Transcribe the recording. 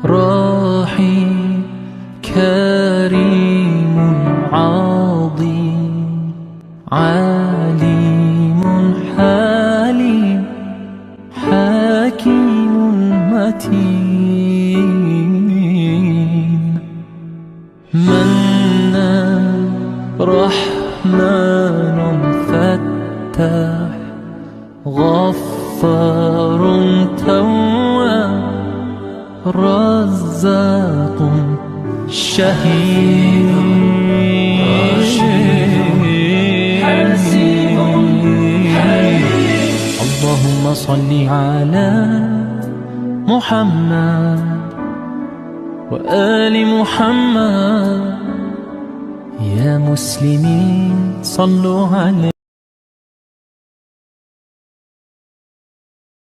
رحيم كريم عظيم عليم حليم حكيم متين منان رحمن فتاح غفار تواب رزاق شهيد اللهم صل على محمد وآل محمد. يا مسلمين صلوا عليه.